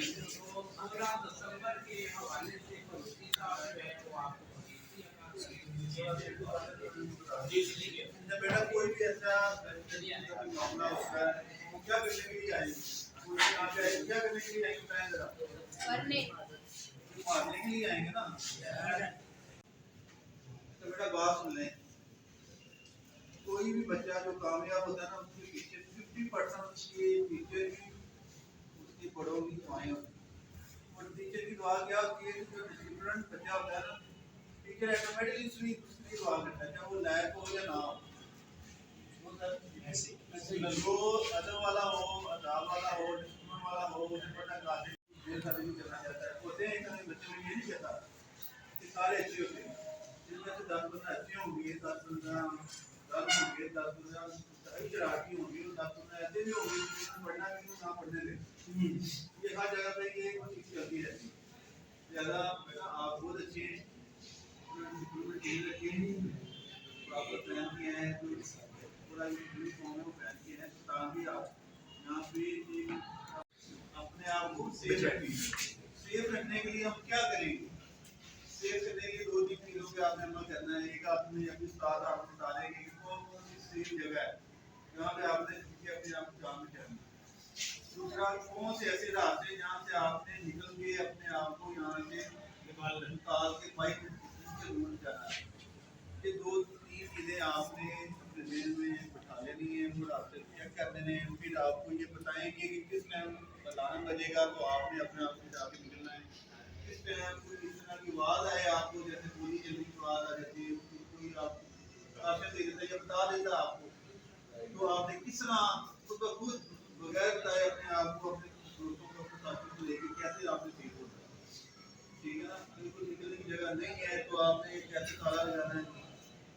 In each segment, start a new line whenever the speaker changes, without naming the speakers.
तो 15 दिसंबर के हवाले से कमेटी साहब जो है वो आपको
बेटा कोई भी ऐसा मामला होता है वो क्या करने के लिए आएगी, क्या करने के लिए आएंगे, बताएं जरा। मारने के लिए आएंगे ना। तो बेटा बात सुन लें, कोई भी बच्चा जो कामयाब होता है ना उसके पीछे 50% उसके टीचर की उसकी बड़ों की दुआएं होती हैं। और टीचर की दुआ क्या होती है, जो डिसिप्लिन बच्चा होता है ना टीचर ऑटोमेटिकली उसकी दुआ करता है, चाहे वो लायक हो या ना हो। जो अदब वाला हो, अदाब वाला हो, डिसिप्लिन वाला हो, बड़ा कादिर ये शादी भी करना चाहता है। होते हैं कहीं बच्चे में ये नहीं कहता कि सारे अच्छे होते हैं, जिनमें से 10-15 अच्छे होंगे, 10-15 गलत होंगे, 10-15 शरारती होंगे, 10-15 ऐसे भी होंगे जिनको पढ़ना भी ना पढ़ने दें। ये हर जगह पे ये चीज़ चलती रहती है। ज़्यादा आप बहुत अच्छे प्रॉपर प्लान किया है, तो पूरा यूनिफॉर्म को पहन के है ताकि आप यहाँ पे अपने आप को सेफ रखें। सेफ रखने के लिए हम क्या करेंगे? सेफ करने के लिए 2-3 चीज़ों पे आपने अमल करना है। एक आपने अपने साथ आपको बता देंगे कि कौन कौन सी सेफ जगह है जहाँ पे आपने अपने आप को जान में करना। दूसरा, कौन से ऐसे रास्ते जहाँ से आपने निकल के अपने आप को यहाँ से निकाल के बाइक से दूर जाना है। ये 2-3 चीज़ें आपने अपने दिल में बिठा लेनी है, वो रास्ते चेक कर देने हैं। फिर आपको ये बताएंगे कि किस टाइम अलार्म बजेगा तो आपने अपने आप को जाके निकलना है। किस टाइम कोई इस तरह की आवाज़ आए आपको, जैसे गोली चलने की आवाज़ आ जाती है, कोई आपको रास्ते दे देता है या बता देता है आपको, तो आपने किस तरह उसको खुद बगैर बताए अपने आप को, अपने दोस्तों को, अपने साथियों को लेकर कैसे आपने ठीक होता है। ठीक है ना। बिल्कुल निकलने की जगह नहीं है तो आपने कैसे ताला लगाना है,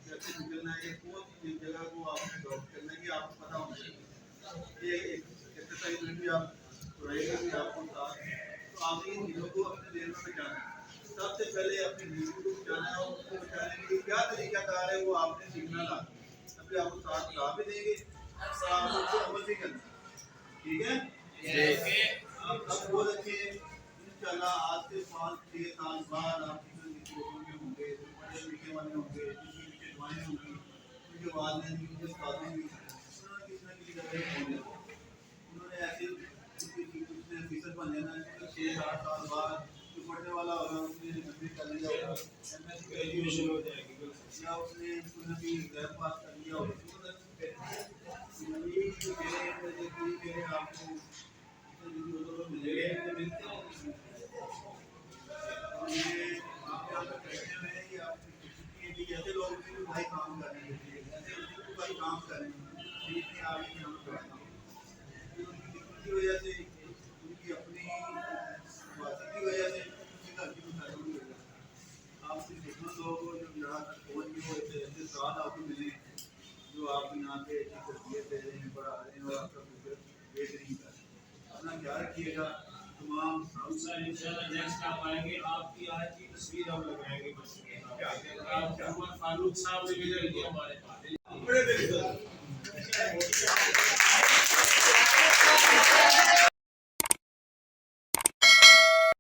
कैसे निकलना है, कौन सी जगह को आपने ड्रॉप करना है, कि आपको पता होना चाहिए। ये एक एक्सरसाइज में भी आप रहेगा भी आपको साथ, तो आपने इन चीज़ों को अपने देर में बचाना है। सबसे पहले अपनी नींद को बचाना है, और उसको बचाने के लिए क्या तरीका कार है वो आपने सीखना था। अभी आपको साथ बता भी देंगे, आप उसको अमल भी करना। ठीक है। आप सब बहुत अच्छे इंशाल्लाह आज से 5-6 साल बाद आप होंगे, पढ़े लिखे वाले होंगे, जिनके पीछे दुआएं होंगी, उनके वालिदैन भी, उनके साथी भी, उन्होंने किसी न किसी जगह पहुंच जाना। उन्होंने ऐसे उसने ऑफिसर बन जाना है, 6-8 साल बाद जो पढ़ने वाला होगा उसने नौकरी कर लिया होगा, एमएससी ग्रेजुएशन हो जाएगी, या उसने कोई ना कोई एग्जाम पास कर लिया होगा। आपको जैसे लोग भाई काम कर रहे हैं, भाई काम कर रहे हैं, की वजह से, उनकी अपनी की वजह से उनकी घर की मुसाफिर हो जाए। आपकी खिदमत लोगों को जो यहाँ तक पहुँच गए हो, ऐसे साथ आपको मिले जो आप यहाँ पे अच्छी तरबियत दे रहे हैं, पढ़ा रहे हैं और आपका फ्यूचर बेहतरीन कर रहे हैं। अपना ख्याल रखिएगा। तमाम
इंशाल्लाह नेक्स्ट आप आएंगे, आपकी आज की तस्वीर हम लगाएंगे। आप फारूक साहब ने भी हमारे पास